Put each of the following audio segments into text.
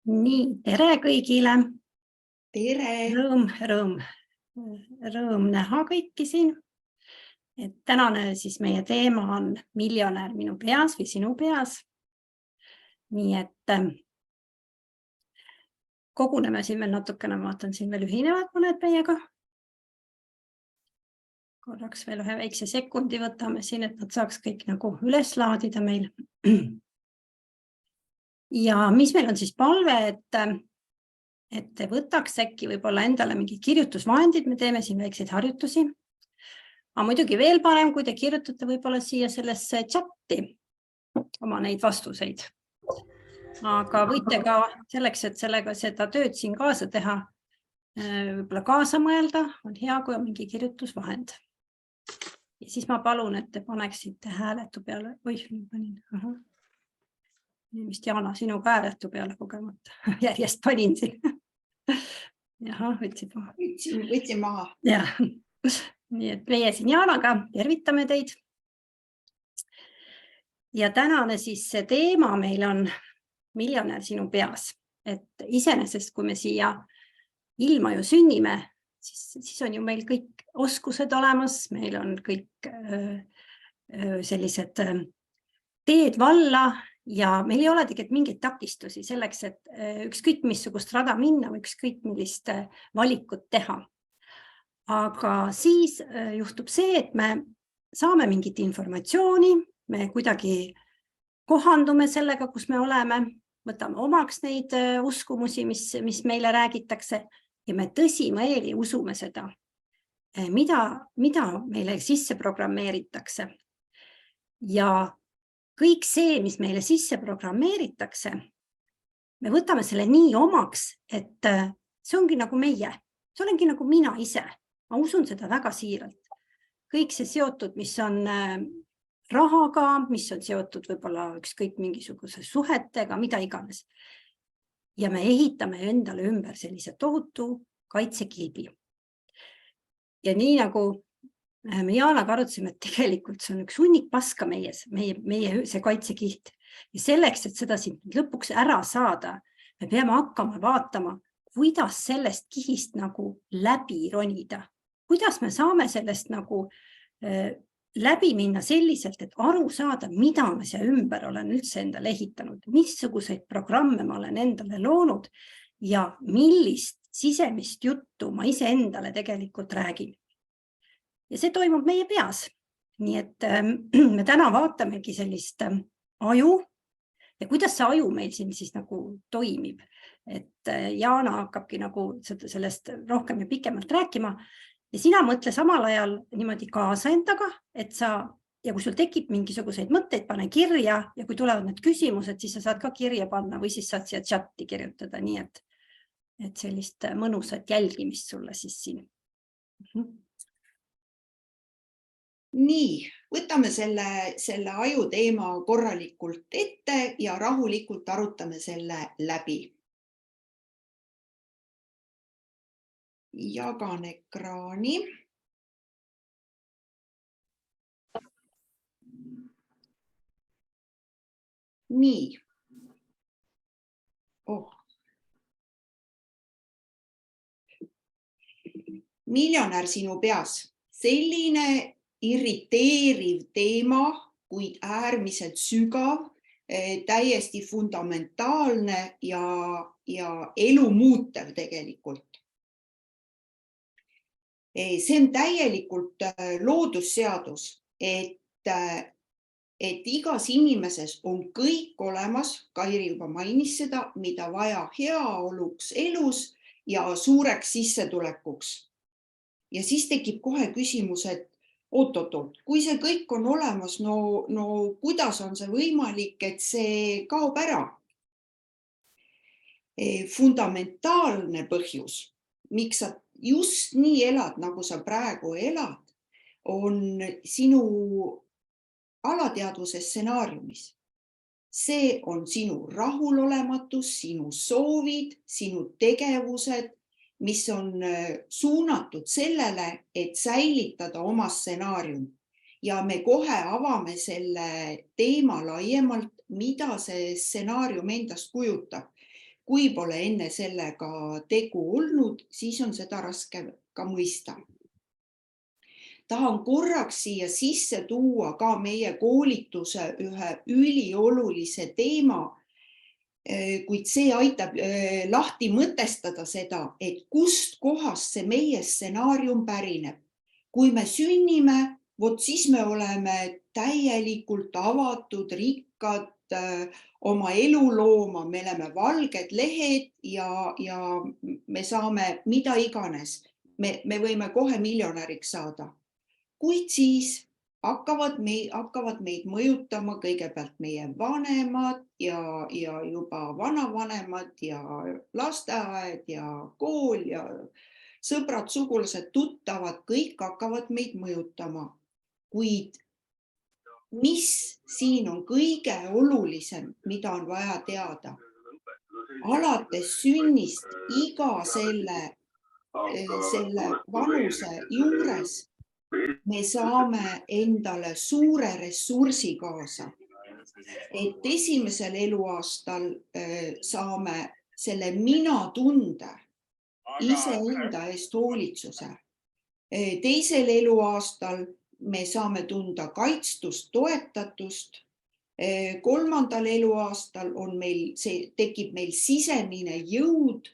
Nii, tere kõigile. Tere! Rõõm näha kõiki siin. Et tänane siis meie teema on miljonär minu peas või sinu peas. Nii et koguneme siin veel natukene, ma vaatan siin veel ühinevad mõned meiega. Korraks veel ühe väikse sekundi võtame siin, et nad saaks kõik nagu üles laadida meil. Ja mis meil on siis palve, et te võtaks äkki võib-olla endale mingi kirjutusvahendid, me teeme siin väikseid harjutusi. Aga muidugi veel parem, kui te kirjutate võib-olla siia sellesse chatti oma neid vastuseid. Aga võite ka selleks, et sellega seda tööd siin kaasa teha, võib-olla kaasa mõelda, on hea, kui on mingi kirjutusvahend. Ja siis ma palun, et te paneksite hääletu peale. Oih, ma panin. Vist Jaana, sinu ka hääletu peale kogemata. Järjest panin siin. Jaha, võtsid maha. Võtsin maha. Jah. Nii et meie siin Jaanaga tervitame teid. Ja tänane siis see teema meil on miljonär sinu peas. Et iseenesest, kui me siia ilma ju sünnime, siis on ju meil kõik oskused olemas, meil on kõik sellised teed valla ja meil ei ole tegelikult mingeid takistusi selleks, et ükskõik missugust rada minna või ükskõik millist valikut teha. Aga siis juhtub see, et me saame mingit informatsiooni, me kuidagi kohandume sellega, kus me oleme, võtame omaks neid uskumusi, mis meile räägitakse ja me tõsimeeli usume seda, mida meile sisse programmeeritakse. Ja kõik see, mis meile sisse programmeeritakse, me võtame selle nii omaks, et see ongi nagu meie, see olengi nagu mina ise. Ma usun seda väga siiralt. Kõik see seotud, mis on rahaga, mis on seotud võib-olla ükskõik mingisuguse suhetega, mida iganes. Ja me ehitame endale ümber sellise tohutu kaitsekilbi. Ja nii nagu me Jaanaga arutasime, et tegelikult see on üks hunnik paska meie see kaitsekiht. Ja selleks, et seda siin lõpuks ära saada, me peame hakkama vaatama, kuidas sellest kihist nagu läbi ronida. Kuidas me saame sellest nagu läbi minna selliselt, et aru saada, mida ma siia ümber olen üldse endale ehitanud, missuguseid programme ma olen endale loonud ja millist sisemist juttu ma ise endale tegelikult räägin. Ja see toimub meie peas. Nii et me täna vaatamegi sellist aju ja kuidas see aju meil siin siis nagu toimib. Et Jaana hakkabki nagu sellest rohkem ja pikemalt rääkima ja sina mõtle samal ajal niimoodi kaasa endaga, et ja kui sul tekib mingisuguseid mõtteid, pane kirja ja kui tulevad need küsimused, siis sa saad ka kirja panna või siis saad siia chatti kirjutada, nii et sellist mõnusat jälgimist sulle siis siin. Nii, võtame selle aju teema korralikult ette ja rahulikult arutame selle läbi. Jagan ekraani. Nii. Miljonär sinu peas. Selline irriteeriv teema, kuid äärmiselt sügav, täiesti fundamentaalne ja elu muutev tegelikult. See on täielikult loodusseadus, et igas inimeses on kõik olemas, Kairi juba mainis seda, mida vaja heaoluks elus ja suureks sissetulekuks. Ja siis tekib kohe küsimus, et oot, kui see kõik on olemas, no kuidas on see võimalik, et see kaob ära? Fundamentaalne põhjus, miks sa just nii elad, nagu sa praegu elad, on sinu alateadvuse stsenaariumis. See on sinu rahulolematus, sinu soovid, sinu tegevused, mis on suunatud sellele, et säilitada oma stsenaarium. Ja me kohe avame selle teema laiemalt, mida see stsenaarium endast kujutab. kui pole enne sellega tegu olnud, siis on seda raske ka mõista. Tahan korraks siia sisse tuua ka meie koolituse ühe üliolulise teema, kuid see aitab lahti mõtestada seda, et kust kohast see meie stsenaarium pärineb. Kui me sünnime, vot siis me oleme täielikult avatud, rikkad, oma elu looma, me oleme valged lehed ja me saame mida iganes. Me võime kohe miljonäriks saada. Kuid siis hakkavad meid mõjutama kõigepealt meie vanemad ja juba vanavanemad ja lasteaed ja kool ja sõbrad, sugulased, tuttavad, kõik hakkavad meid mõjutama. Kuid mis siin on kõige olulisem, mida on vaja teada? Alates sünnist iga selle vanuse juures me saame endale suure ressursi kaasa, et esimesel eluaastal saame selle mina tunde, iseenda eest hoolitsuse. Teisel eluaastal me saame tunda kaitstust, toetatust. Kolmandal eluaastal tekib meil sisemine jõud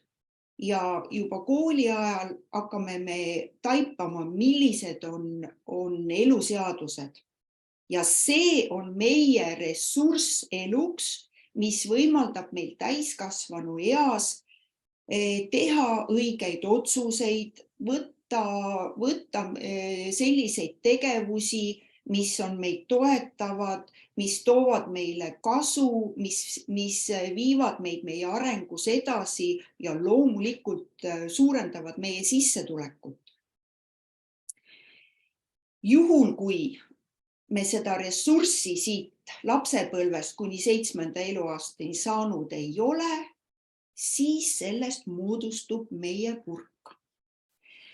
ja juba kooli ajal hakkame me taipama, millised on eluseadused. Ja see on meie ressurss eluks, mis võimaldab meil täiskasvanu eas teha õigeid otsuseid, võtta selliseid tegevusi, mis on meid toetavad, mis toovad meile kasu, mis viivad meid meie arengus edasi ja loomulikult suurendavad meie sissetulekut. Juhul, kui me seda ressurssi siit lapsepõlvest kuni 7. eluaastani saanud ei ole, siis sellest moodustub meie purk.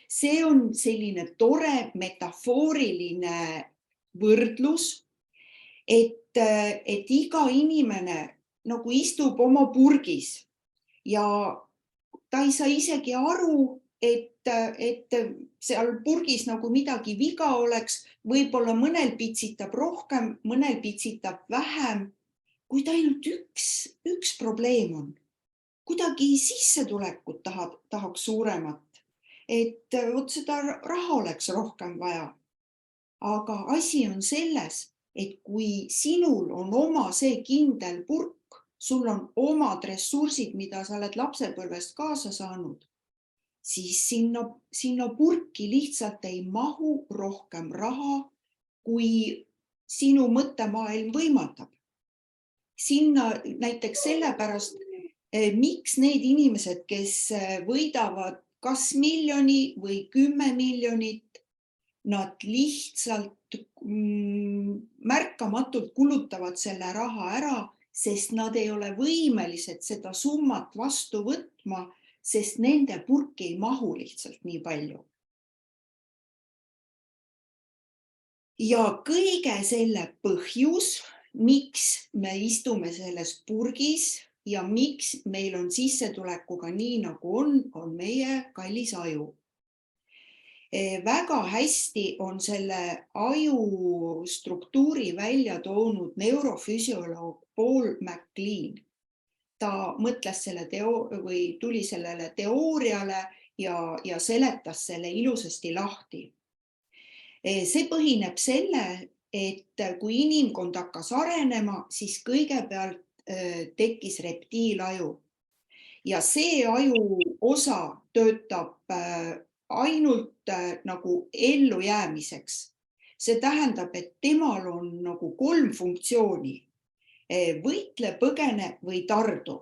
See on selline tore metafooriline võrdlus, et iga inimene nagu istub oma purgis ja ta ei saa isegi aru, et seal purgis nagu midagi viga oleks, võib-olla mõnel pitsitab rohkem, mõnel pitsitab vähem, kuid ainult üks probleem on. Kuidagi sissetulekut tahaks suuremat, et vot seda raha oleks rohkem vaja. Aga asi on selles, et kui sinul on oma see kindel purk, sul on omad ressursid, mida sa oled lapsepõlvest kaasa saanud, siis sinna purki lihtsalt ei mahu rohkem raha, kui sinu mõttemaailm võimaldab. Sinna näiteks sellepärast, miks need inimesed, kes võidavad kas miljoni või 10 miljonit, nad lihtsalt märkamatult kulutavad selle raha ära, sest nad ei ole võimelised seda summat vastu võtma, sest nende purki ei mahu lihtsalt nii palju. Ja kõige selle põhjus, miks me istume selles purgis ja miks meil on sissetulekuga nii nagu on meie kallis aju. Väga hästi on selle aju struktuuri välja toonud neurofüsioloog Paul MacLean. Ta mõtles tuli sellele teooriale ja seletas selle ilusasti lahti. See põhineb selle, et kui inimkond hakkas arenema, siis kõigepealt tekkis reptiilaju. Ja see aju osa töötab ainult nagu ellujäämiseks. See tähendab, et temal on nagu 3 funktsiooni. Võitle, põgene või tardu.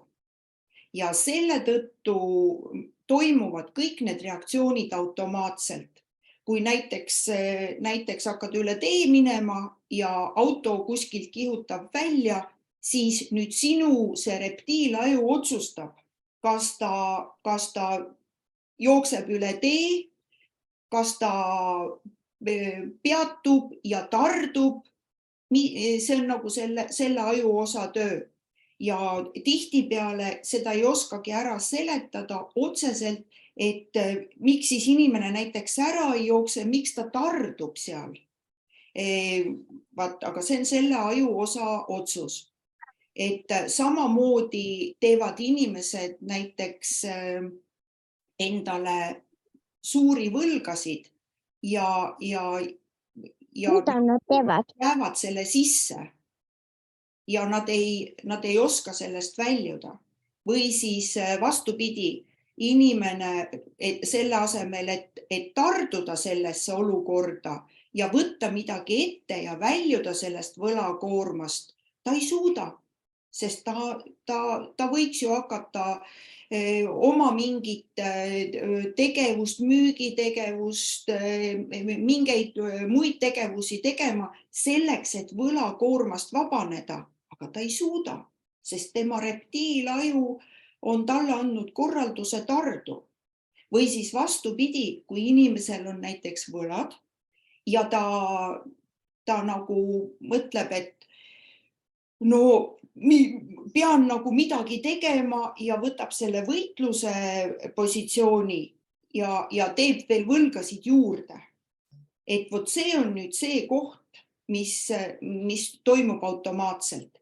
Ja selle tõttu toimuvad kõik need reaktsioonid automaatselt. Kui näiteks hakkad üle tee minema ja auto kuskilt kihutab välja, siis nüüd sinu see reptiilaju otsustab, kas ta jookseb üle tee, kas ta peatub ja tardub. See on nagu selle aju osa töö. ja tihtipeale seda ei oskagi ära seletada otseselt, et miks siis inimene näiteks ära ei jookse, miks ta tardub seal. Aga see on selle aju osa otsus. Et samamoodi teevad inimesed näiteks endale suuri võlgasid ja Mida nad teevad? jäävad selle sisse ja nad ei oska sellest väljuda. Või siis vastupidi, inimene selle asemel, et tarduda sellesse olukorda ja võtta midagi ette ja väljuda sellest võlakoormast, ta ei suuda, sest ta võiks ju hakata oma mingit tegevust, müügitegevust, mingeid muid tegevusi tegema selleks, et võlakoormast vabaneda, aga ta ei suuda, sest tema reptiilaju on talle andnud korralduse tardu. Või siis vastupidi, kui inimesel on näiteks võlad ja ta nagu mõtleb, et no pean nagu midagi tegema ja võtab selle võitluse positsiooni ja teeb veel võlgasid juurde. Et vot see on nüüd see koht, mis toimub automaatselt.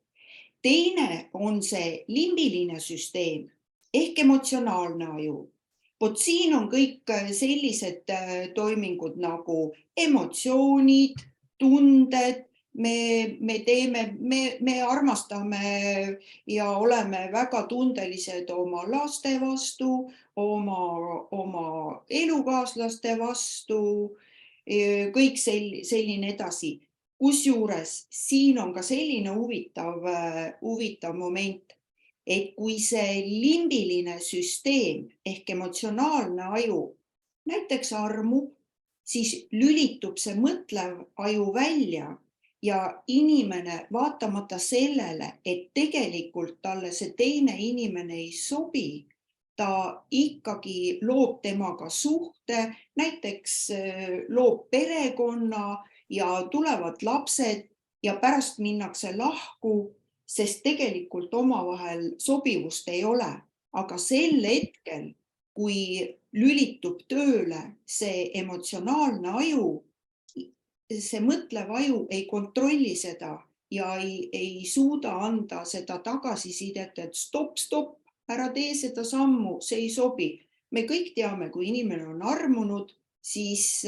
Teine on see limbiline süsteem ehk emotsionaalne aju. Vot siin on kõik sellised toimingud nagu emotsioonid, tunded, me armastame ja oleme väga tundelised oma laste vastu, oma elukaaslaste vastu, kõik selline edasi. Kusjuures siin on ka selline huvitav moment, et kui see limbiline süsteem ehk emotsionaalne aju näiteks armub, siis lülitub see mõtlev aju välja ja inimene vaatamata sellele, et tegelikult talle see teine inimene ei sobi, ta ikkagi loob temaga suhte, näiteks loob perekonna ja tulevad lapsed ja pärast minnakse lahku, sest tegelikult omavahel sobivust ei ole. Aga sel hetkel, kui lülitub tööle see emotsionaalne aju, see mõtlev aju ei kontrolli seda ja ei suuda anda seda tagasisidet, et stopp, ära tee seda sammu, see ei sobi. Me kõik teame, kui inimene on armunud, siis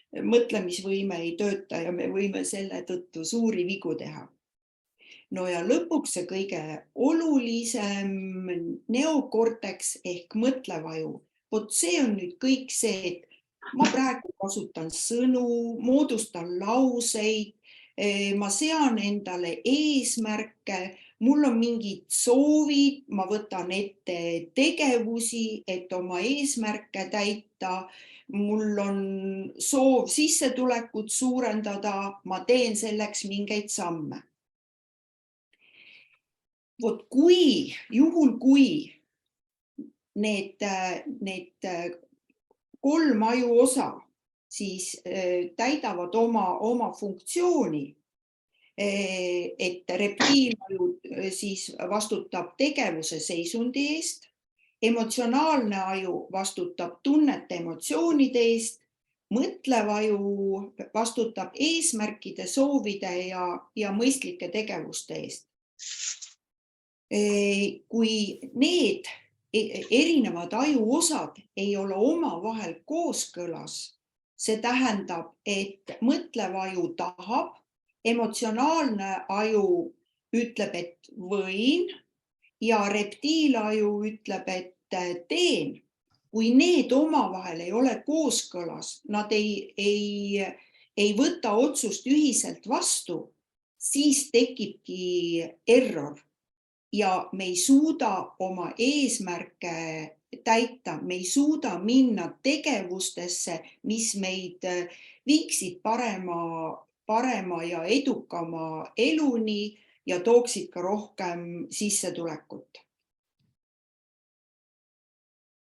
mõtlemisvõime ei tööta ja me võime selle tõttu suuri vigu teha. No ja lõpuks see kõige olulisem neokorteks ehk mõtlev aju. Vot see on nüüd kõik see, et ma praegu kasutan sõnu, moodustan lauseid, ma sean endale eesmärke, mul on mingid soovid, ma võtan ette tegevusi, et oma eesmärke täita, mul on soov sissetulekut suurendada, ma teen selleks mingeid samme. Vot juhul kui need 3 aju osa siis täidavad oma funktsiooni, et reptiilaju siis vastutab tegevuse seisundi eest, emotsionaalne aju vastutab tunnete emotsioonide eest, mõtlev aju vastutab eesmärkide, soovide ja mõistlike tegevuste eest. Kui need erinevad ajuosad ei ole omavahel kooskõlas, see tähendab, et mõtlev aju tahab, emotsionaalne aju ütleb, et võin ja reptiilaju ütleb, et teen. Kui need omavahel ei ole kooskõlas, nad ei võta otsust ühiselt vastu, siis tekibki error. Ja me ei suuda oma eesmärke täita, me ei suuda minna tegevustesse, mis meid viiksid parema ja edukama eluni ja tooksid ka rohkem sissetulekut.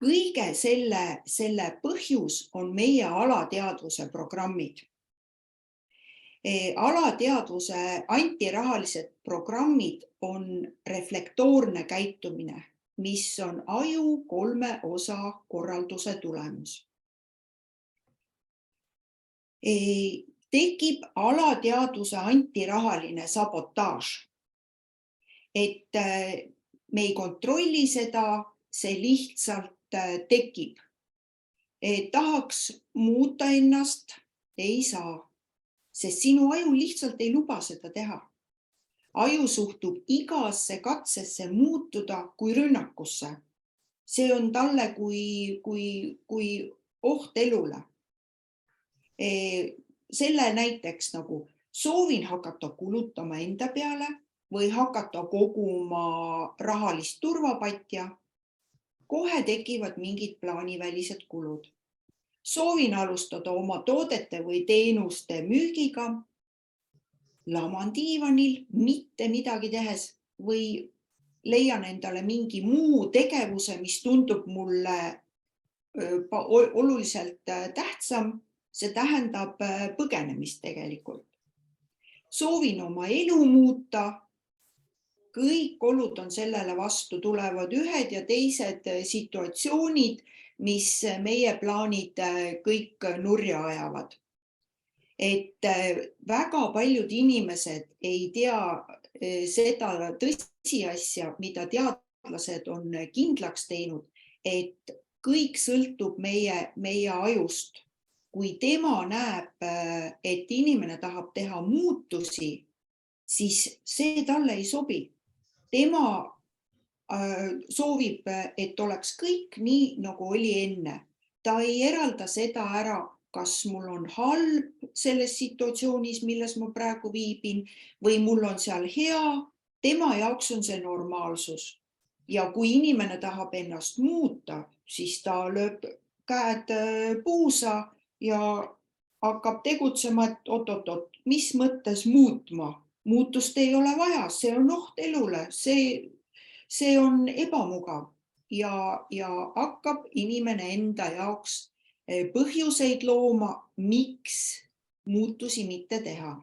Kõige selle põhjus on meie alateadvuse programmid. Alateadvuse antirahalised programmid on reflektoorne käitumine, mis on aju 3 osa korralduse tulemus. Tekib alateadvuse antirahaline sabotaaž, et me ei kontrolli seda, see lihtsalt tekib. Tahaks muuta ennast, ei saa, sest sinu aju lihtsalt ei luba seda teha. Aju suhtub igasse katsesse muutuda kui rünnakusse. See on talle kui oht elule. Selle näiteks nagu soovin hakata kulutama enda peale või hakata koguma rahalist turvapatja. Kohe tekivad mingid plaanivälised kulud. Soovin alustada oma toodete või teenuste müügiga. Laman diivanil mitte midagi tehes või leian endale mingi muu tegevuse, mis tundub mulle oluliselt tähtsam. See tähendab põgenemist tegelikult. Soovin oma elu muuta. Kõik olud on sellele vastu, tulevad ühed ja teised situatsioonid, mis meie plaanid kõik nurja ajavad. Et väga paljud inimesed ei tea seda tõsiasja, mida teadlased on kindlaks teinud, et kõik sõltub meie ajust. Kui tema näeb, et inimene tahab teha muutusi, siis see talle ei sobi. Tema soovib, et oleks kõik nii, nagu oli enne. Ta ei eralda seda ära, kas mul on halb selles situatsioonis, milles ma praegu viibin, või mul on seal hea. Tema jaoks on see normaalsus. Ja kui inimene tahab ennast muuta, siis ta lööb käed puusa ja hakkab tegutsema, et oot, mis mõttes muutma? Muutust ei ole vaja, see on oht elule, see on ebamugav ja hakkab inimene enda jaoks põhjuseid looma, miks muutusi mitte teha.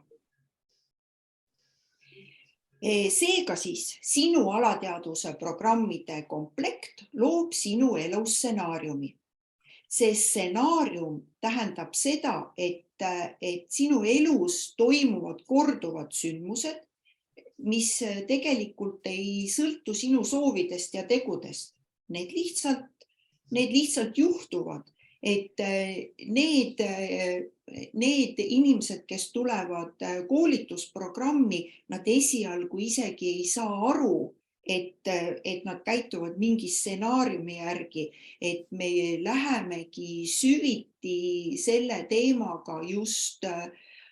Seega siis sinu alateadvuse programmide komplekt loob sinu elu stsenaariumi. See stsenaarium tähendab seda, et sinu elus toimuvad korduvad sündmused, mis tegelikult ei sõltu sinu soovidest ja tegudest. Need lihtsalt juhtuvad, et need inimesed, kes tulevad koolitusprogrammi, nad esialgu isegi ei saa aru, et nad käituvad mingi stsenaariumi järgi, et me lähemegi süviti selle teemaga just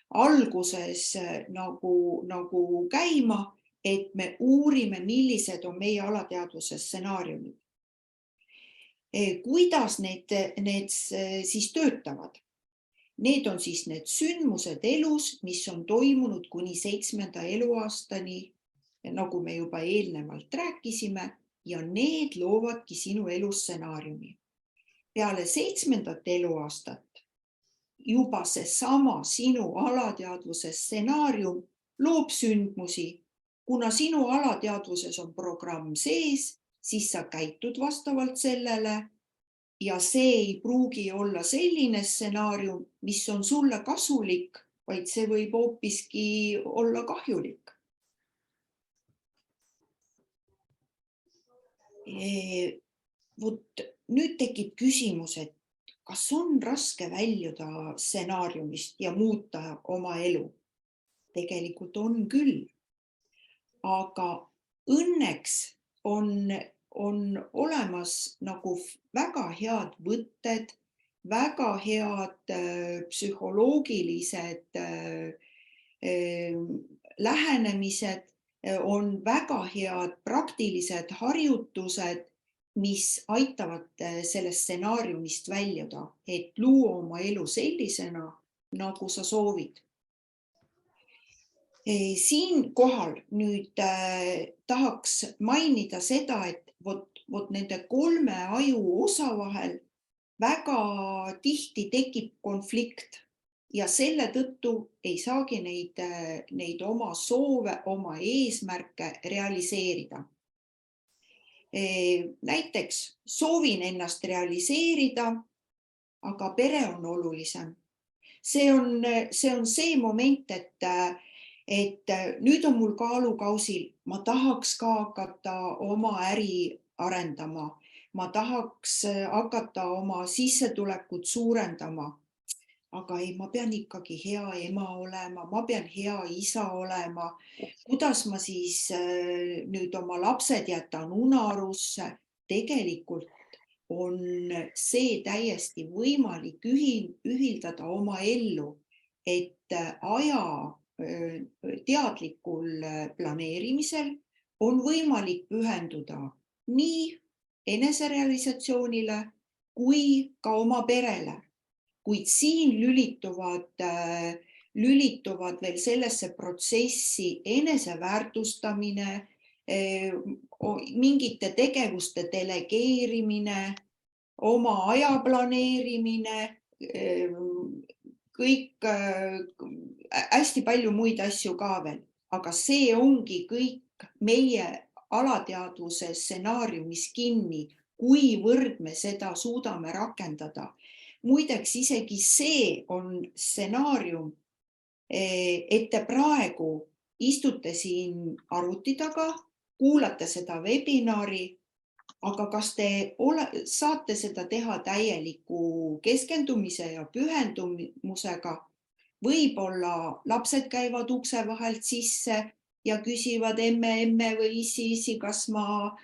alguses nagu käima, et me uurime, millised on meie alateadvuse stsenaariumid. Kuidas need siis töötavad? Need on siis need sündmused elus, mis on toimunud kuni 7. eluaastani, nagu me juba eelnevalt rääkisime, ja need loovadki sinu elu stsenaariumi. Peale 7. eluaastat juba seesama sinu alateadvuse stsenaarium loob sündmusi. Kuna sinu alateadvuses on programm sees, siis sa käitud vastavalt sellele ja see ei pruugi olla selline stsenaarium, mis on sulle kasulik, vaid see võib hoopiski olla kahjulik. Nüüd tekib küsimus, et kas on raske väljuda stsenaariumist ja muuta oma elu? Tegelikult on küll. Aga õnneks on olemas nagu väga head võtted, väga head psühholoogilised lähenemised, on väga head praktilised harjutused, mis aitavad sellest stsenaariumist väljuda, et luua oma elu sellisena, nagu sa soovid. Siinkohal nüüd tahaks mainida seda, et vot nende 3 aju osa vahel väga tihti tekib konflikt. ja selle tõttu ei saagi neid oma soove, oma eesmärke realiseerida. Näiteks soovin ennast realiseerida, aga pere on olulisem. See on see moment, et nüüd on mul kaalukausil, ma tahaks ka hakata oma äri arendama, ma tahaks hakata oma sissetulekut suurendama, aga ei, ma pean ikkagi hea ema olema, ma pean hea isa olema. Kuidas ma siis nüüd oma lapsed jätan unarusse? Tegelikult on see täiesti võimalik ühildada oma ellu, et aja teadlikul planeerimisel on võimalik pühenduda nii eneserealisatsioonile kui ka oma perele. Kuid siin lülituvad veel sellesse protsessi eneseväärtustamine, mingite tegevuste delegeerimine, oma aja planeerimine, kõik hästi palju muid asju ka veel, aga see ongi kõik meie alateadvuse stsenaariumis kinni, kuivõrd me seda suudame rakendada. Muideks isegi see on stsenaarium, et te praegu istute siin arvuti taga, kuulate seda webinari, aga kas te saate seda teha täieliku keskendumise ja pühendumusega? Võib-olla lapsed käivad ukse vahelt sisse ja küsivad emme või isi, kas ma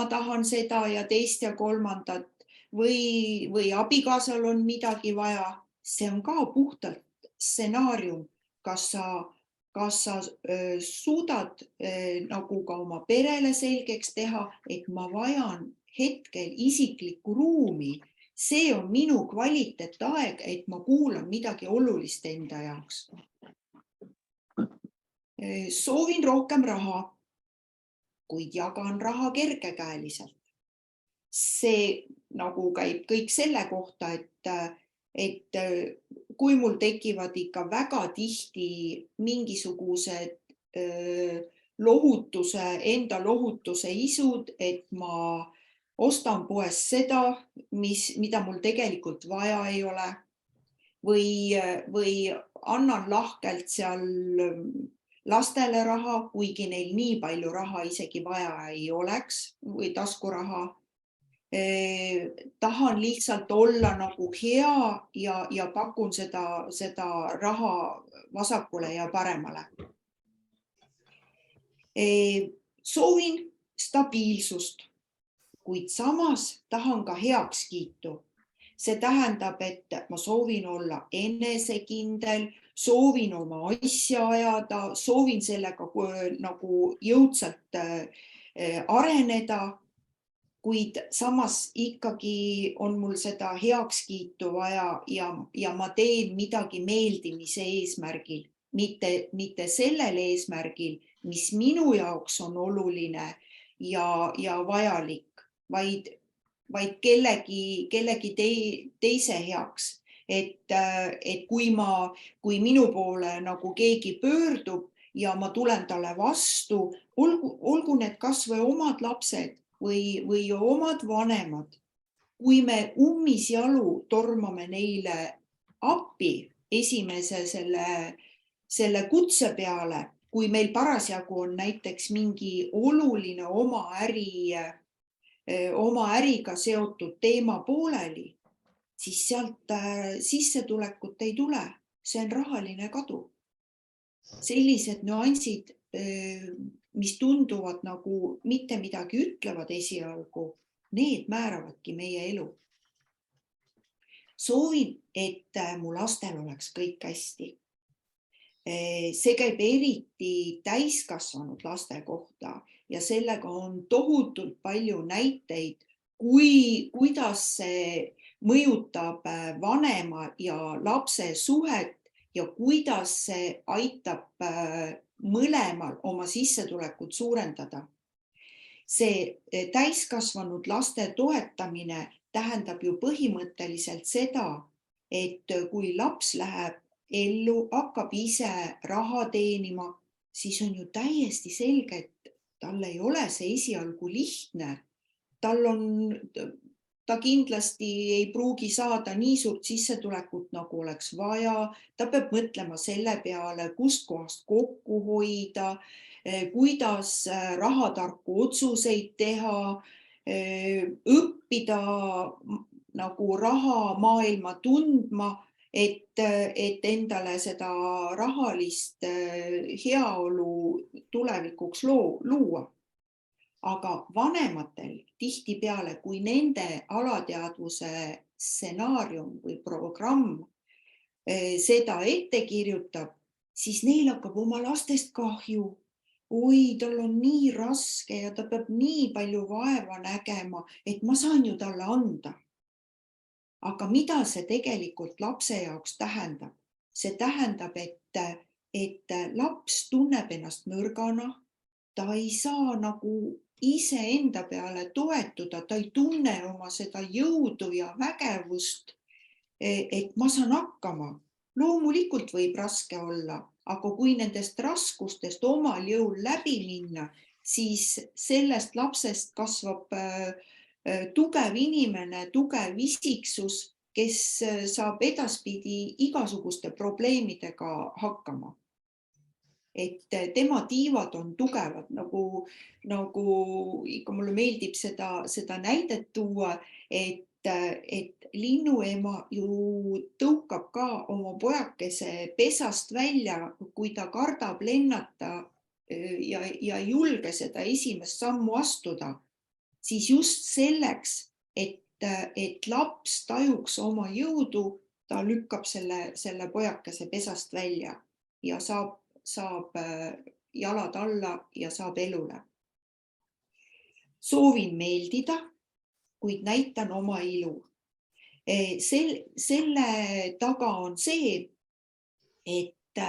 tahan seda ja teist ja kolmandat või abikaasal on midagi vaja. See on ka puhtalt stsenaarium, kas sa suudad nagu ka oma perele selgeks teha, et ma vajan hetkel isiklikku ruumi. See on minu kvaliteetaeg, et ma kuulan midagi olulist enda jaoks. Soovin rohkem raha, kuid jagan raha kergekäeliselt. See nagu käib kõik selle kohta, et kui mul tekivad ikka väga tihti mingisugused enda lohutuse isud, et ma ostan poest seda, mida mul tegelikult vaja ei ole, või annan lahkelt seal lastele raha, kuigi neil nii palju raha isegi vaja ei oleks või taskuraha. Tahan lihtsalt olla nagu hea ja pakun seda raha vasakule ja paremale. Soovin stabiilsust, kuid samas tahan ka heakskiitu. See tähendab, et ma soovin olla enesekindel, soovin oma asja ajada, soovin sellega nagu jõudsalt areneda, kuid samas ikkagi on mul seda heakskiitu vaja ja ma teen midagi meeldimise eesmärgil, mitte sellel eesmärgil, mis minu jaoks on oluline ja vajalik, vaid kellegi teise heaks. Et kui minu poole nagu keegi pöördub ja ma tulen talle vastu, olgu need kas või omad lapsed või omad vanemad, kui me ummisjalu tormame neile appi esimese selle kutse peale, kui meil parasjagu on näiteks mingi oluline oma äriga seotud teema pooleli, siis sealt sissetulekut ei tule, see on rahaline kadu. Sellised nüansid, mis tunduvad nagu mitte midagi ütlevad esialgu, need määravadki meie elu. Soovin, et mu lastel oleks kõik hästi. See käib eriti täiskasvanud laste kohta ja sellega on tohutult palju näiteid, kuidas see mõjutab vanema ja lapse suhet ja kuidas see aitab mõlemal oma sissetulekut suurendada. See täiskasvanud laste toetamine tähendab ju põhimõtteliselt seda, et kui laps läheb ellu, hakkab ise raha teenima, siis on ju täiesti selge, et tal ei ole see esialgu lihtne. Ta kindlasti ei pruugi saada nii suurt sissetulekut, nagu oleks vaja. Ta peab mõtlema selle peale, kust kohast kokku hoida, kuidas rahatarku otsuseid teha, õppida nagu rahamaailma tundma, et endale seda rahalist heaolu tulevikuks luua. Aga vanematel tihtipeale, kui nende alateadvuse stsenaarium või programm seda ette kirjutab, siis neil hakkab oma lastest kahju. Oi, tal on nii raske ja ta peab nii palju vaeva nägema, et ma saan ju talle anda. Aga mida see tegelikult lapse jaoks tähendab? See tähendab, et laps tunneb ennast nõrgana, ta ei saa nagu iseenda peale toetuda, ta ei tunne oma seda jõudu ja vägevust, et ma saan hakkama. Loomulikult võib raske olla, aga kui nendest raskustest omal jõul läbi minna, siis sellest lapsest kasvab tugev inimene, tugev isiksus, kes saab edaspidi igasuguste probleemidega hakkama. Et tema tiivad on tugevad, nagu ikka mulle meeldib seda näidet tuua, et linnuema ju tõukab ka oma pojakese pesast välja, kui ta kardab lennata ja ei julge seda esimest sammu astuda, siis just selleks, et laps tajuks oma jõudu, ta lükkab selle pojakese pesast välja ja saab jalad alla ja saab elule. Soovin meeldida, kuid näitan oma ilu. Selle taga on see, et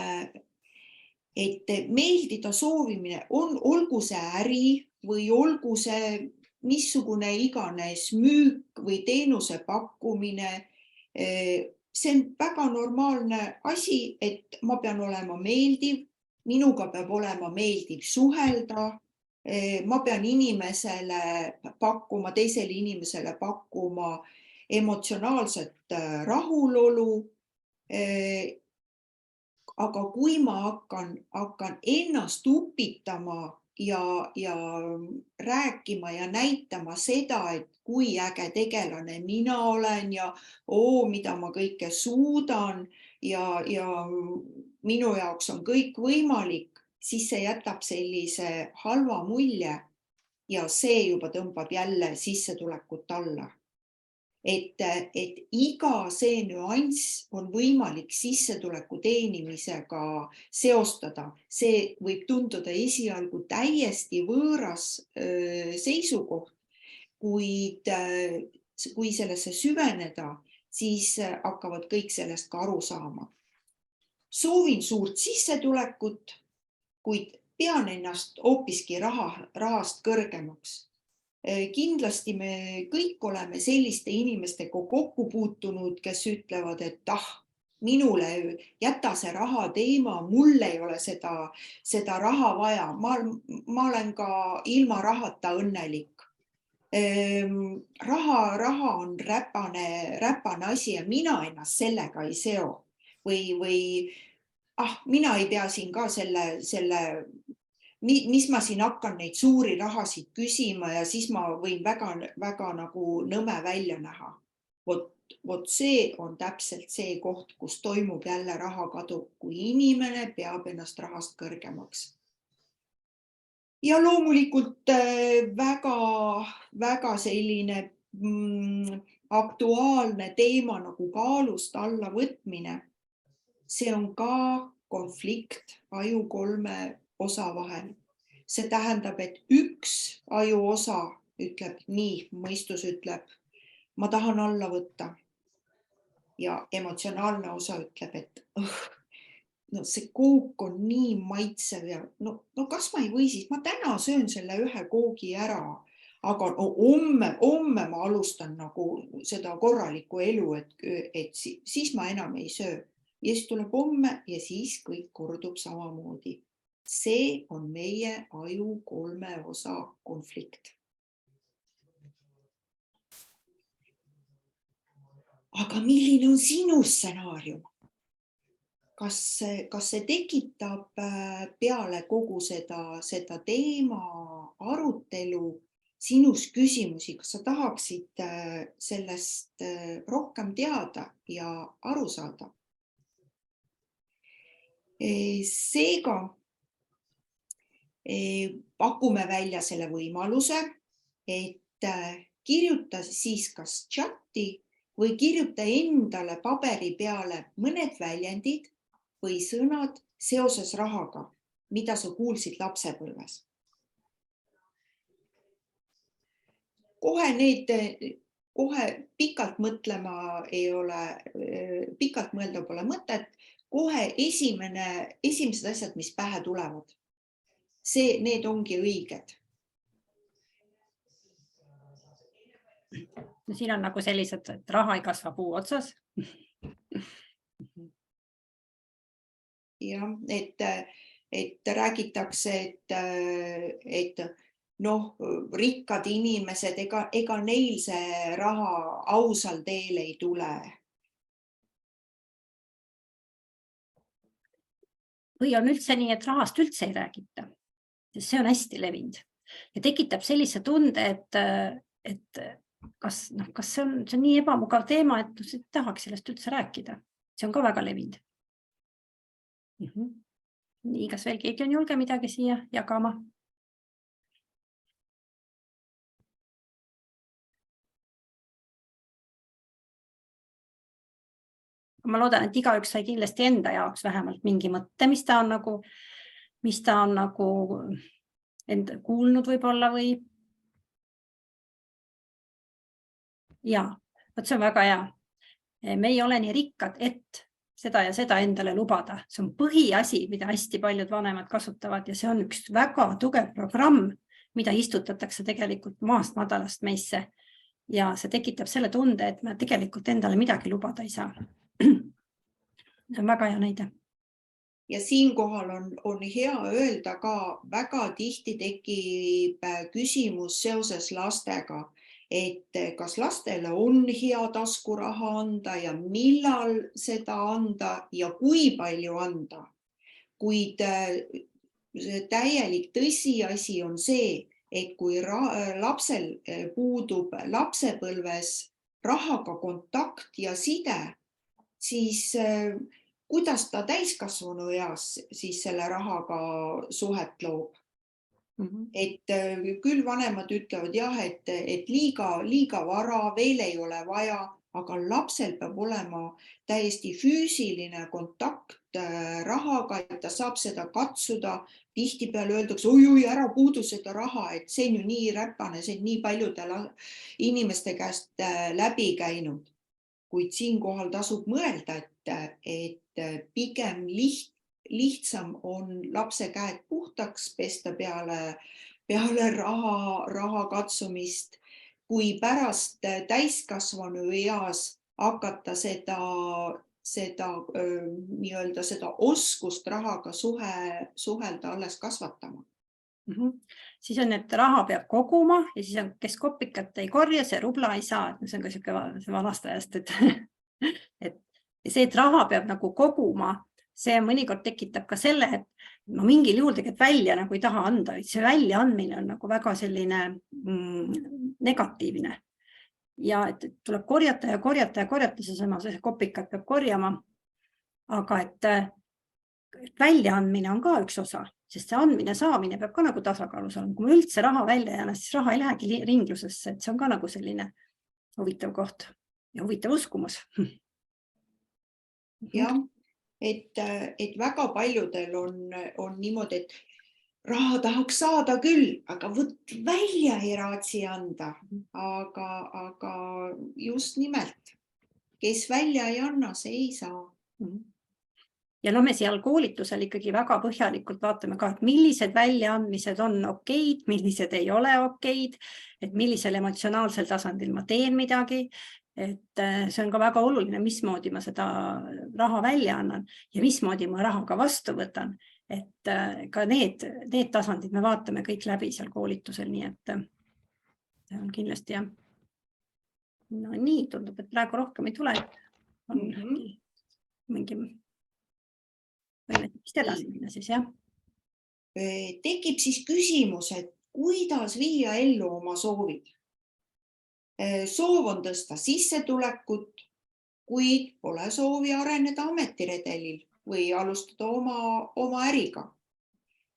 meeldida soovimine on, olgu see äri või olgu see missugune iganes müük või teenuse pakkumine. See on väga normaalne asi, et ma pean olema meeldiv, minuga peab olema meeldiv suhelda, ma pean teisele inimesele pakkuma emotsionaalset rahulolu. Aga kui ma hakkan ennast upitama ja rääkima ja näitama seda, et kui äge tegelane mina olen ja mida ma kõike suudan ja minu jaoks on kõik võimalik, siis see jätab sellise halva mulje ja see juba tõmbab jälle sissetulekut alla. Et iga see nüanss on võimalik sissetuleku teenimisega seostada. See võib tunduda esialgu täiesti võõras seisukoht, kuid kui sellesse süveneda, siis hakkavad kõik sellest ka aru saama. Soovin suurt sissetulekut, kuid pean ennast hoopiski rahast kõrgemaks. Kindlasti me kõik oleme selliste inimestega kokku puutunud, kes ütlevad, et minule jäta see raha teema, mul ei ole seda raha vaja, ma olen ka ilma rahata õnnelik. Raha on räpane asi ja mina ennast sellega ei seo. Või mina ei pea siin ka mis ma siin hakkan neid suuri rahasid küsima ja siis ma võin väga nagu nõme välja näha. Vot see on täpselt see koht, kus toimub jälle rahakadu, kui inimene peab ennast rahast kõrgemaks. Ja loomulikult väga selline aktuaalne teema nagu kaalust alla võtmine. See on ka konflikt aju 3 osa vahel. See tähendab, et üks aju osa ütleb nii, mõistus ütleb, ma tahan alla võtta. Ja emotsionaalne osa ütleb, et see kook on nii maitsev ja no kas ma ei või siis, ma täna söön selle ühe koogi ära, aga homme ma alustan nagu seda korralikku elu, et siis ma enam ei söö. Ja siis tuleb homme ja siis kõik kordub samamoodi. See on meie aju 3 osa konflikt. Aga milline on sinu stsenaarium? Kas see tekitab peale kogu seda teema arutelu sinus küsimusi, kas sa tahaksid sellest rohkem teada ja aru saada? Seega pakume välja selle võimaluse, et kirjuta siis kas chati või kirjuta endale paberi peale mõned väljendid või sõnad seoses rahaga, mida sa kuulsid lapsepõlves. Kohe pikalt mõtlema ei ole, pikalt mõelda pole mõtet, kohe esimesed asjad, mis pähe tulevad. Need ongi õiged. Siin on nagu sellised, et raha ei kasva puu otsas. Ja, et räägitakse, et rikkad inimesed, ega neil see raha ausal teel ei tule. Või on üldse nii, et rahast üldse ei räägita. See on hästi levinud ja tekitab sellise tunde, et kas see on nii ebamugav teema, et ei tahaks sellest üldse rääkida. See on ka väga levinud. Nii, kas veel keegi on julge midagi siia jagama? Ma loodan, et igaüks sai kindlasti enda jaoks vähemalt mingi mõtte, mis ta on nagu enda kuulnud võib-olla või. Ja, see on väga hea. Me ei ole nii rikkad, et seda ja seda endale lubada. See on põhiasi, mida hästi paljud vanemad kasutavad ja see on üks väga tugev programm, mida istutatakse tegelikult maast madalast meisse. Ja see tekitab selle tunde, et me tegelikult endale midagi lubada ei saa. See on väga hea näide. Ja siinkohal on hea öelda ka, väga tihti tekib küsimus seoses lastega, et kas lastele on hea taskuraha anda ja millal seda anda ja kui palju anda. Kuid täielik tõsiasi on see, et kui lapsel puudub lapsepõlves rahaga kontakt ja side, siis kuidas ta täiskasvanu eas siis selle rahaga suhet loob? Et küll vanemad ütlevad jah, et liiga vara, veel ei ole vaja, aga lapsel peab olema täiesti füüsiline kontakt rahaga, et ta saab seda katsuda. Tihtipeale öeldakse, oi, ära puudu seda raha, et see on ju nii räpane, see on nii paljude inimeste käest läbi käinud. Kuid siinkohal tasub mõelda, et pigem lihtsam on lapse käed puhtaks pesta peale raha katsumist, kui pärast täiskasvanu eas hakata seda oskust rahaga suhelda alles kasvatama. Siis on, et raha peab koguma ja siis on, kes kopikat ei korja, see rubla ei saa. See on ka selline vanastajast, et see, et raha peab nagu koguma, see mõnikord tekitab ka selle, et mingil juhul tegelikult välja nagu ei taha anda. See väljaandmine on nagu väga selline negatiivne. Ja et tuleb korjata ja korjata ja korjata, see kopikat peab korjama. Aga et väljaandmine on ka üks osa, sest see andmine saamine peab ka nagu tasakaalus olema. Kui me üldse raha välja ei anna, siis raha ei lähegi ringlusesse, et see on ka nagu selline huvitav koht ja huvitav uskumus. Jah, et väga paljudel on niimoodi, et raha tahaks saada küll, aga välja ei raatsi anda. Aga just nimelt, kes välja ei anna, see ei saa. Ja no me seal koolitusel ikkagi väga põhjalikult vaatame ka, et millised väljaandmised on okeid, millised ei ole okeid, et millisel emotsionaalsel tasandil ma teen midagi, et see on ka väga oluline, mismoodi ma seda raha välja annan ja mismoodi ma raha ka vastu võtan. Et ka need tasandid me vaatame kõik läbi seal koolitusel, nii et see on kindlasti jah. No nii, tundub, et praegu rohkem ei tule. On mingi võime vist edasi minna siis, jah? Tekib siis küsimus, et kuidas viia ellu oma soovid. Soov on tõsta sissetulekut, kuid pole soovi areneda ametiredelil või alustada oma äriga.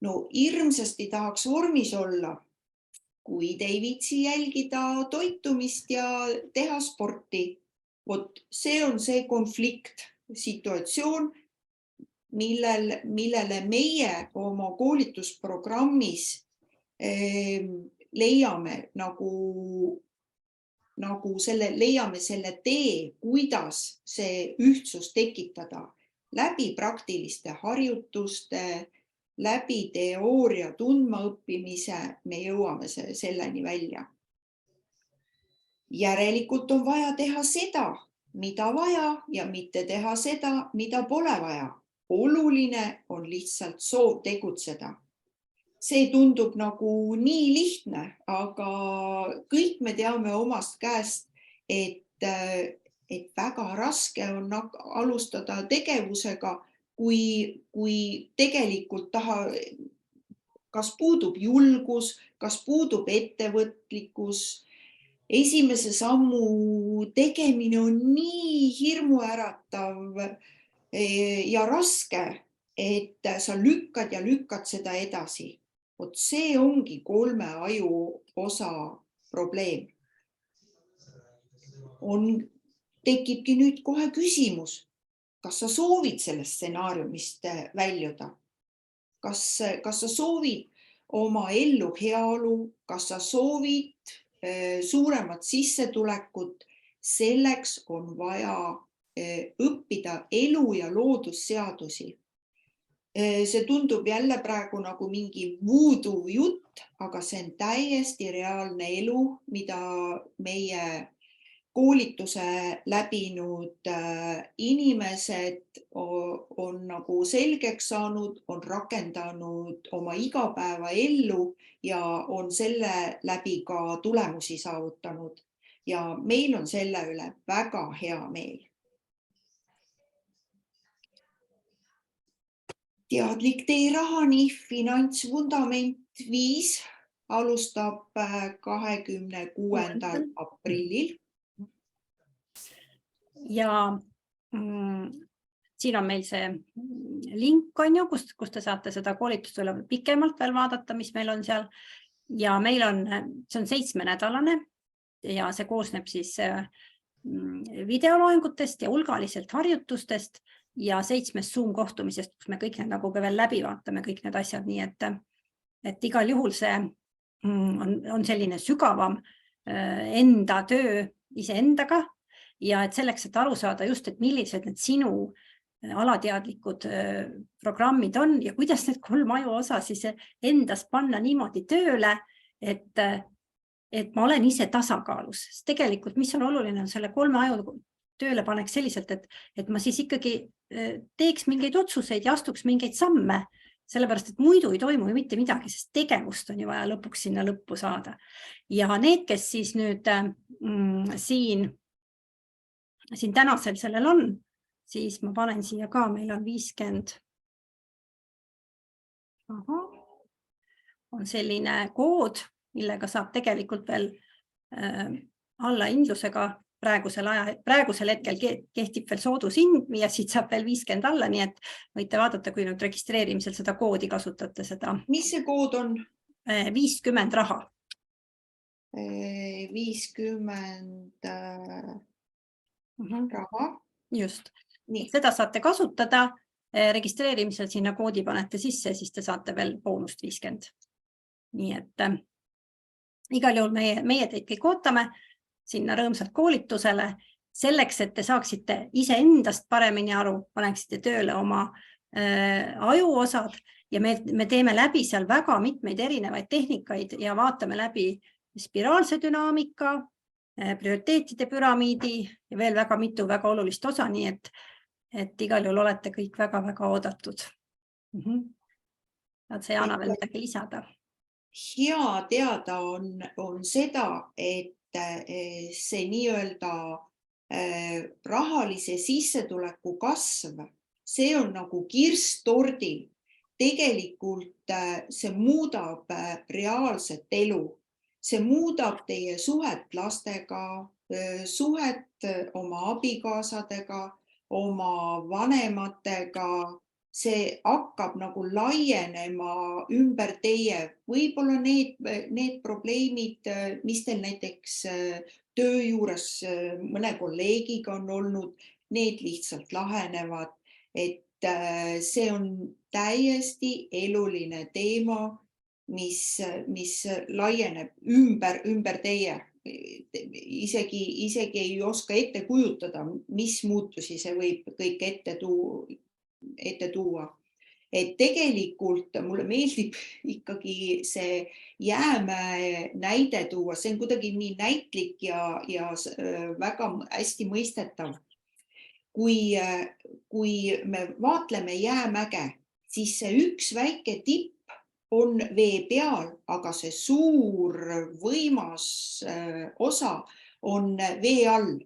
No hirmsasti tahaks vormis olla, kuid ei viitsi jälgida toitumist ja teha sporti. Vot see on see konflikt, situatsioon, millele meie oma koolitusprogrammis leiame leiame selle tee, kuidas see ühtsus tekitada läbi praktiliste harjutuste, läbi teooria tundmaõppimise, me jõuame selleni välja. Järelikult on vaja teha seda, mida vaja ja mitte teha seda, mida pole vaja. Oluline on lihtsalt soov tegutseda. See tundub nagu nii lihtne, aga kõik me teame omast käest, et väga raske on alustada tegevusega, kui tegelikult kas puudub julgus, kas puudub ettevõtlikkus. Esimese sammu tegemine on nii hirmuäratav ja raske, et sa lükkad ja lükkad seda edasi. Vot see ongi 3 aju osa probleem. Tekibki nüüd kohe küsimus, kas sa soovid sellest stsenaariumist väljuda? Kas sa soovid oma ellu heaolu, kas sa soovid suuremat sissetulekut? Selleks on vaja õppida elu- ja loodusseadusi. See tundub jälle praegu nagu mingi voodoo jutt, aga see on täiesti reaalne elu, mida meie koolituse läbinud inimesed on nagu selgeks saanud, on rakendanud oma igapäevaellu ja on selle läbi ka tulemusi saavutanud. Ja meil on selle üle väga hea meel. Teadlik tee rahani, finantsvundament 5 alustab 26. aprillil. Ja siin on meil see link, on ju, kus te saate seda koolitusele pikemalt veel vaadata, mis meil on seal. Ja meil on, see on 7-nädalane ja see koosneb siis videoloengutest ja hulgaliselt harjutustest ja 7 Zoom kohtumisest, kus me kõik need nagu ka veel läbi vaatame, kõik need asjad, nii et igal juhul see on selline sügavam enda töö iseendaga ja et selleks, et aru saada just, et millised need sinu alateadlikud programmid on ja kuidas need 3 aju osa siis endas panna niimoodi tööle, et ma olen ise tasakaalus. Sest tegelikult, mis on oluline, on selle 3 aju tööle paneks selliselt, et ma siis ikkagi teeks mingeid otsuseid ja astuks mingeid samme, sellepärast, et muidu ei toimu ju mitte midagi, sest tegevust on ju vaja lõpuks sinna lõppu saada. Ja need, kes siis nüüd siin tänasel sellel on, siis ma panen siia ka, meil on 50. On selline kood, millega saab tegelikult veel allahindlusega praegusel hetkel kehtib veel soodushind ja siit saab veel 50 alla, nii et võite vaadata, kui nüüd registreerimisel seda koodi kasutate seda. Mis see kood on? 50 raha. 50 raha. Just. Seda saate kasutada, registreerimisel sinna koodi panete sisse, siis te saate veel boonust 50. Nii et igal juhul meie teid kõik ootame sinna rõõmsalt koolitusele selleks, et te saaksite iseendast paremini aru, paneksite tööle oma ajuosad ja me teeme läbi seal väga mitmeid erinevaid tehnikaid ja vaatame läbi spiraalse dünaamika, prioriteetide püramiidi ja veel väga mitu väga olulist osa, nii et igal juhul olete kõik väga-väga oodatud. Saad sa, Jana, veel midagi lisada? Hea teada on seda, et see nii-öelda rahalise sissetuleku kasv, see on nagu kirss tordil. Tegelikult see muudab reaalset elu. See muudab teie suhet lastega, suhet oma abikaasadega, oma vanematega. See hakkab nagu laienema ümber teie. Võib-olla need probleemid, mis teil näiteks töö juures mõne kolleegiga on olnud, need lihtsalt lahenevad. Et see on täiesti eluline teema, mis laieneb ümber teie. Isegi ei oska ette kujutada, mis muutusi see võib kõik ette tuua. Et tegelikult mulle meeldib ikkagi see Jäämäe näide tuua. See on kuidagi nii näitlik ja väga hästi mõistetav. Kui me vaatleme Jäämäge, siis see üks väike tipp on vee peal, aga see suur võimas osa on vee all.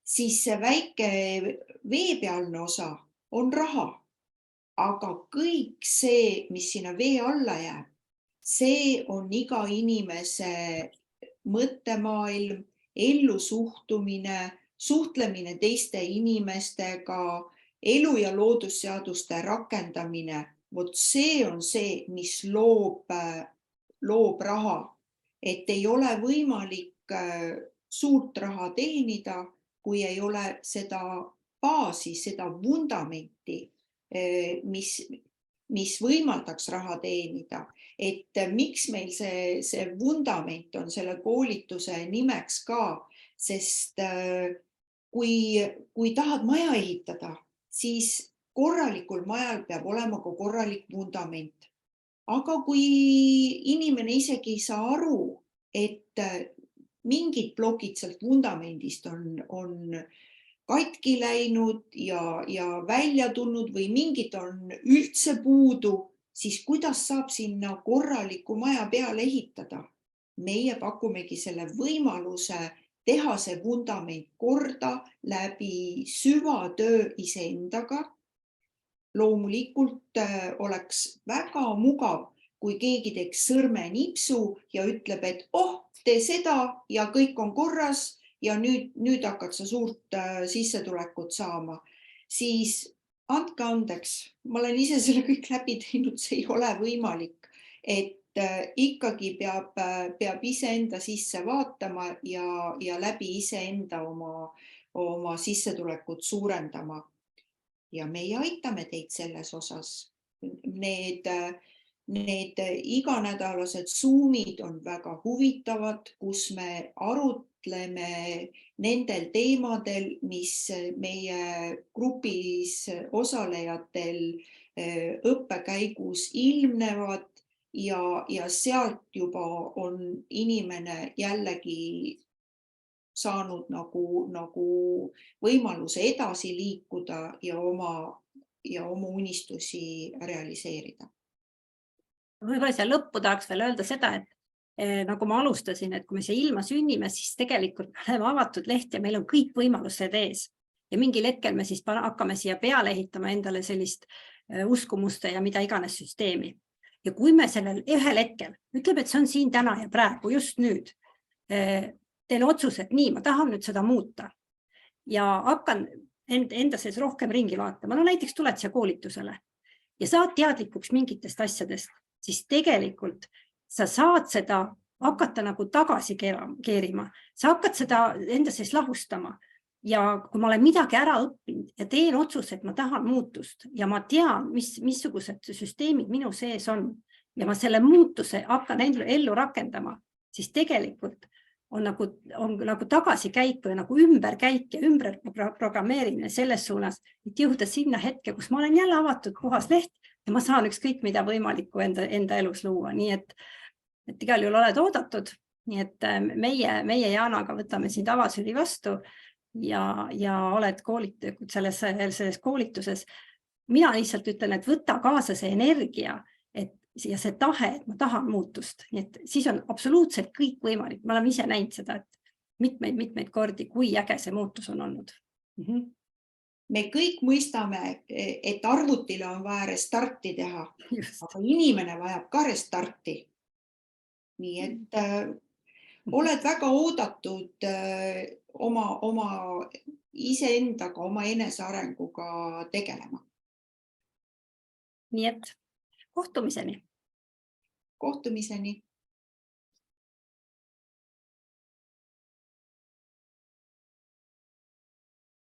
Siis see väike veepealne osa on raha. Aga kõik see, mis sinna vee alla jääb, see on iga inimese mõttemaailm, ellusuhtumine, suhtlemine teiste inimestega, elu- ja loodusseaduste rakendamine. Vot see on see, mis loob raha. Et ei ole võimalik suurt raha teenida, kui ei ole seda baasi, seda vundamenti, mis võimaldaks raha teenida. Et miks meil see vundament on selle koolituse nimeks ka, sest kui tahad maja ehitada, siis korralikul majal peab olema ka korralik vundament. Aga kui inimene isegi ei saa aru, et mingid plokid sealt vundamendist on katki läinud ja välja tulnud või mingid on üldse puudu, siis kuidas saab sinna korraliku maja peale ehitada? Meie pakumegi selle võimaluse teha see vundament korda läbi süvatöö iseendaga. Loomulikult oleks väga mugav, kui keegi teeks sõrmenipsu ja ütleb, et tee seda ja kõik on korras ja nüüd hakkad sa suurt sissetulekut saama. Siis andke andeks, ma olen ise selle kõik läbi teinud, see ei ole võimalik. Et ikkagi peab iseenda sisse vaatama ja läbi iseenda oma sissetulekut suurendama. Ja meie aitame teid selles osas. Need iganädalased Zoomid on väga huvitavad, kus me arutleme nendel teemadel, mis meie grupis osalejatel õppekäigus ilmnevad ja sealt juba on inimene jällegi saanud nagu võimaluse edasi liikuda ja oma unistusi realiseerida. Võib-olla seal lõppu tahaks veel öelda seda, et nagu ma alustasin, et kui me siia ilma sünnime, siis tegelikult oleme avatud leht ja meil on kõik võimalused ees. Ja mingil hetkel me siis hakkame siia peale ehitama endale sellist uskumuste ja mida iganes süsteemi. Ja kui me sellel ühel hetkel ütleb, et see on siin täna ja praegu, just nüüd, teen otsuse, et nii, ma tahan nüüd seda muuta ja hakkan enda sees rohkem ringi vaatama. No näiteks tuled siia koolitusele ja saad teadlikuks mingitest asjadest, siis tegelikult sa saad seda hakata nagu tagasi keerima. Sa hakkad seda enda sees lahustama ja kui ma olen midagi ära õppinud ja teen otsuse, et ma tahan muutust ja ma tean, missugused süsteemid minu sees on ja ma selle muutuse hakkan ellu rakendama, siis tegelikult on nagu tagasikäik või nagu ümberkäik ja ümber programmeerimine selles suunas, et jõuda sinna hetke, kus ma olen jälle avatud puhas leht ja ma saan ükskõik mida võimalikku enda elus luua. Nii et igal juhul oled oodatud. Nii et meie Jaanaga võtame sind avasüli vastu ja oled selles koolituses. Mina lihtsalt ütlen, et võta kaasa see energia ja see tahe, et ma tahan muutust. Nii et siis on absoluutselt kõik võimalik. Ma olen ise näinud seda, et mitmeid kordi, kui äge see muutus on olnud. Me kõik mõistame, et arvutile on vaja restarti teha, Just. aga inimene vajab ka restarti. Nii et oled väga oodatud oma iseendaga, oma enesearenguga tegelema. Nii et kohtumiseni. Kohtumiseni.